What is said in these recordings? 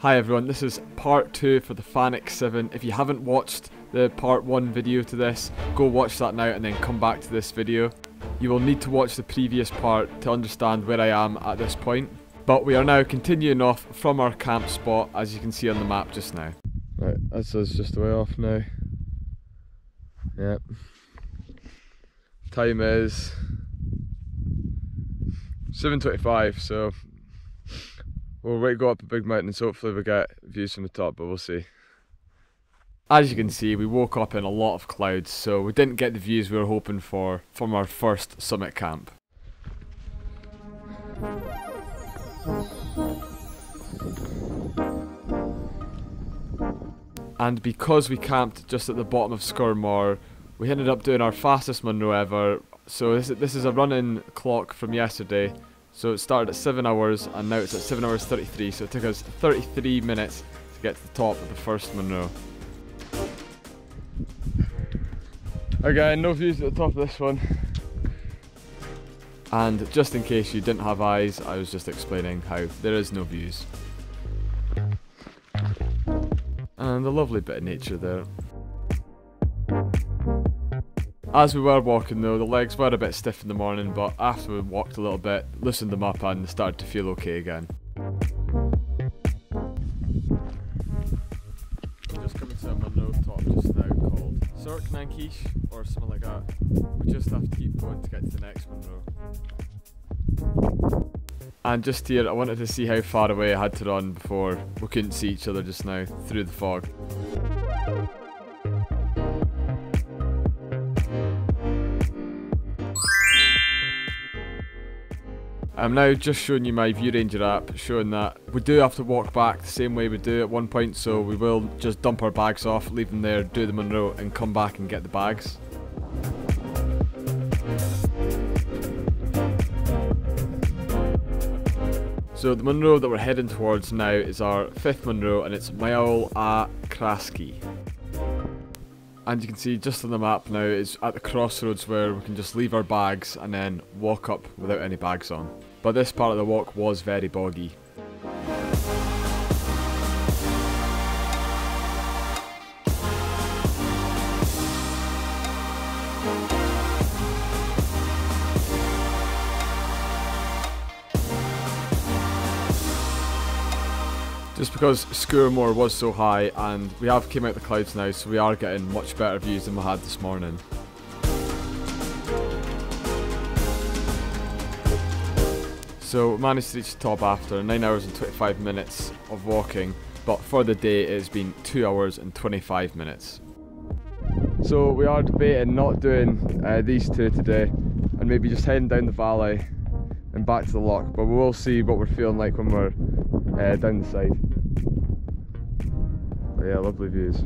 Hi everyone, this is part 2 for the Fannichs 7. If you haven't watched the part 1 video to this, go watch that now and then come back to this video. You will need to watch the previous part to understand where I am at this point. But we are now continuing off from our camp spot, as you can see on the map just now. Right, that's us just a way off now. Yep. Time is 7:25, so we'll wait to go up a big mountain, so hopefully we get views from the top, but we'll see. As you can see, we woke up in a lot of clouds, so we didn't get the views we were hoping for from our first summit camp. And because we camped just at the bottom of Sgurr Mor, we ended up doing our fastest Munro ever. So this is a running clock from yesterday. So it started at 7 hours and now it's at 7 hours 33, so it took us 33 minutes to get to the top of the first Munro. Again, no views at the top of this one. And just in case you didn't have eyes, I was just explaining how there is no views. And a lovely bit of nature there. As we were walking though, the legs were a bit stiff in the morning, but after we walked a little bit, loosened them up and started to feel okay again. I'm just coming to a Munro top just now called Sgurr Mor or something like that. We just have to keep going to get to the next Munro. And just here, I wanted to see how far away I had to run before we couldn't see each other just now through the fog. I'm now just showing you my View Ranger app, showing that we do have to walk back the same way we do at one point, so we will just dump our bags off, leave them there, do the Munro and come back and get the bags. So the Munro that we're heading towards now is our 5th Munro and it's Meall Crasgaidh. And you can see just on the map now is at the crossroads where we can just leave our bags and then walk up without any bags on. But this part of the walk was very boggy. Just because Sgurr Mor was so high, and we have came out the clouds now, so we are getting much better views than we had this morning. So we managed to reach the top after 9 hours and 25 minutes of walking, but for the day it has been 2 hours and 25 minutes. So we are debating not doing these two today, and maybe just heading down the valley and back to the loch, but we will see what we're feeling like when we're down the side. But yeah, lovely views.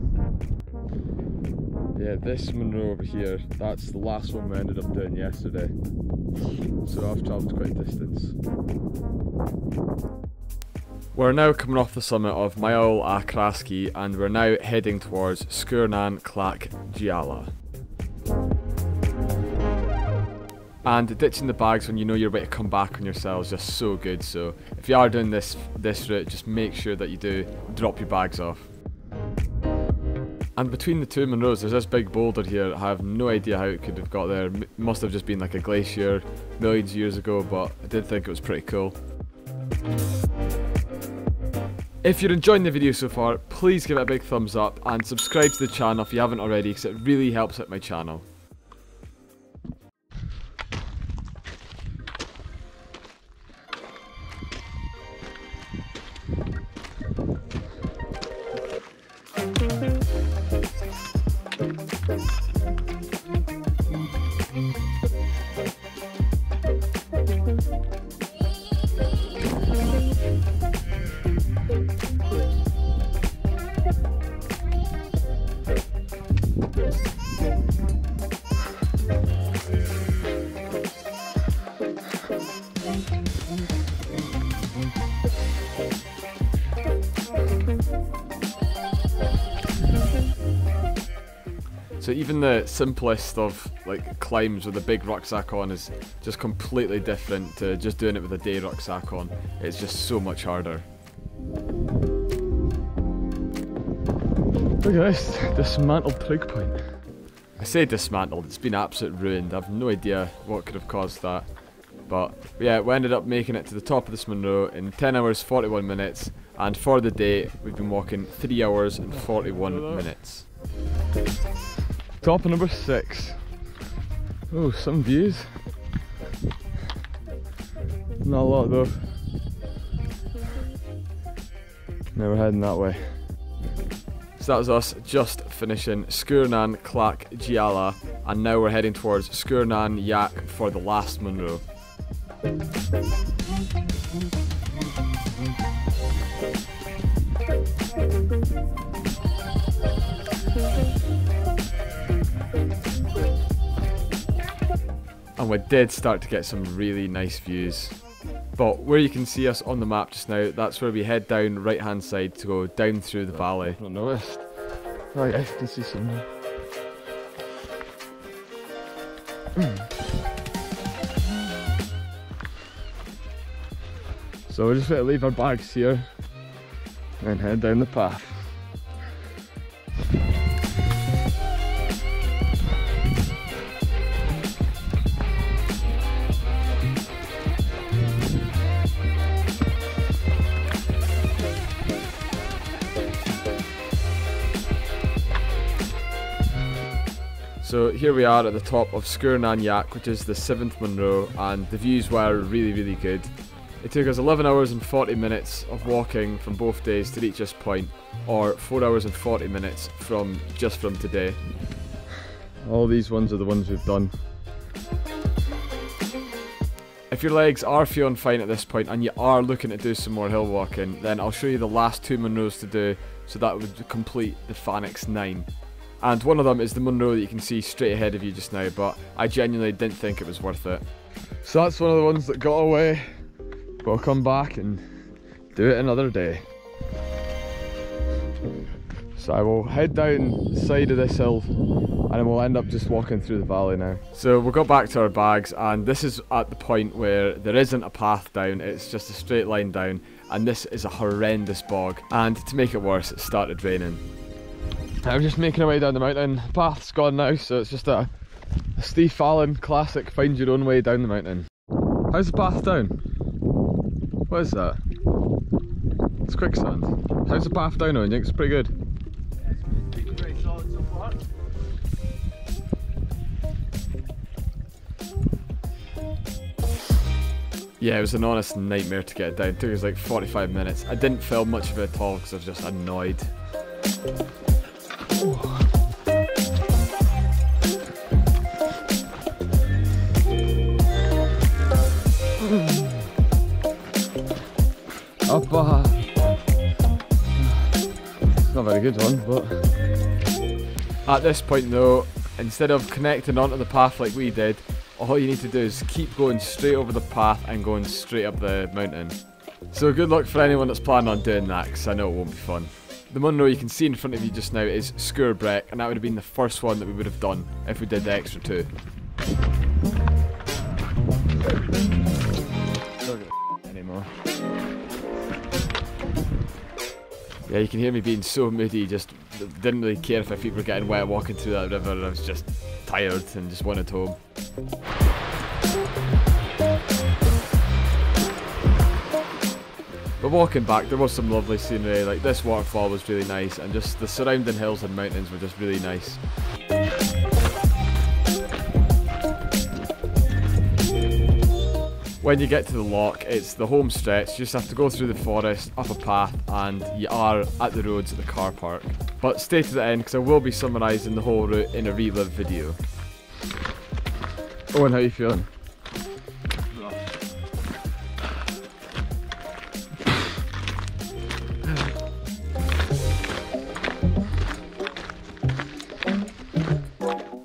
Yeah, this Munro over here, that's the last one we ended up doing yesterday. So I've travelled quite a distance. We're now coming off the summit of Meall Crasgaidh and we're now heading towards Sgurr Mor Clach Geala. And ditching the bags when you know you're about to come back on yourself is just so good, so if you are doing this route, just make sure that you do drop your bags off. And between the two Munros there's this big boulder here. I have no idea how it could have got there. It must have just been like a glacier millions of years ago, but I did think it was pretty cool. If you're enjoying the video so far, please give it a big thumbs up and subscribe to the channel if you haven't already, because it really helps out my channel. So even the simplest of like climbs with a big rucksack on is just completely different to just doing it with a day rucksack on. It's just so much harder. Look at this dismantled trig point. I say dismantled, it's been absolutely ruined. I've no idea what could have caused that. But yeah, we ended up making it to the top of this Munro in 10 hours 41 minutes, and for the day we've been walking 3 hours and 41 minutes. Top of number 6. Oh, some views. Not a lot though. Now we're heading that way. So that was us just finishing Sgurr Nan Clach Geala, and now we're heading towards Sgurr Nan Yak for the last Munro. And we did start to get some really nice views. But where you can see us on the map just now, that's where we head down right hand side to go down through the valley. Not noticed. Oh yeah, I can see some. So we're just going to leave our bags here and head down the path. So here we are at the top of Sgurr Nan Yak, which is the 7th Munro, and the views were really good. It took us 11 hours and 40 minutes of walking from both days to reach this point, or 4 hours and 40 minutes from today. All these ones are the ones we've done. If your legs are feeling fine at this point and you are looking to do some more hill walking, then I'll show you the last 2 Munros to do, so that would complete the Fannichs 9. And one of them is the Munro that you can see straight ahead of you just now, but I genuinely didn't think it was worth it. So that's one of the ones that got away. We'll come back and do it another day. So I will head down the side of this hill and then we'll end up just walking through the valley now. So we'll go back to our bags, and this is at the point where there isn't a path down, it's just a straight line down, and this is a horrendous bog, and to make it worse it started raining. I'm just making our way down the mountain. The path's gone now, so it's just a Steve Allen classic find your own way down the mountain. How's the path down? What is that? It's quicksand. How's the path down, Owen? It's pretty good. It's been very solid so far. Yeah, it was an honest nightmare to get it down. It took us like 45 minutes. I didn't film much of it at all because I was just annoyed. Up, it's not a very good one, but at this point though, instead of connecting onto the path like we did, all you need to do is keep going straight over the path and going straight up the mountain. So good luck for anyone that's planning on doing that, because I know it won't be fun. The Munro you can see in front of you just now is Sgurr Brec, and that would have been the first one that we would have done if we did the extra 2. Anymore. Yeah, you can hear me being so moody, just didn't really care if my feet were getting wet walking through that river. I was just tired and just wanted home. But walking back, there was some lovely scenery. Like this waterfall was really nice, and just the surrounding hills and mountains were just really nice. When you get to the loch, it's the home stretch. You just have to go through the forest, up a path, and you are at the roads at the car park. But stay to the end, because I will be summarising the whole route in a relive video. Owen, how are you feeling?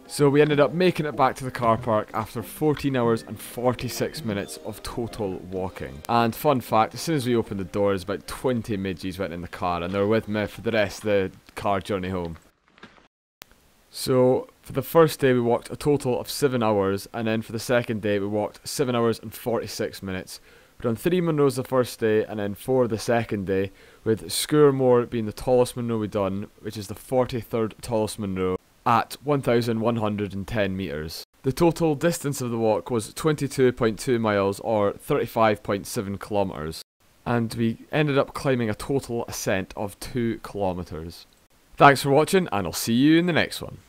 So we ended up making it back to the car park after 14 hours and 46 minutes of total walking. And fun fact, as soon as we opened the doors, about 20 midges went in the car, and they were with me for the rest of the car journey home. So for the first day we walked a total of 7 hours, and then for the second day we walked 7 hours and 46 minutes, We done 3 Munros the first day and then 4 the second day, with Sgurr Mor being the tallest Munro we done, which is the 43rd tallest Munro, at 1,110 metres. The total distance of the walk was 22.2 miles or 35.7 kilometres, and we ended up climbing a total ascent of 2 kilometres. Thanks for watching, and I'll see you in the next one.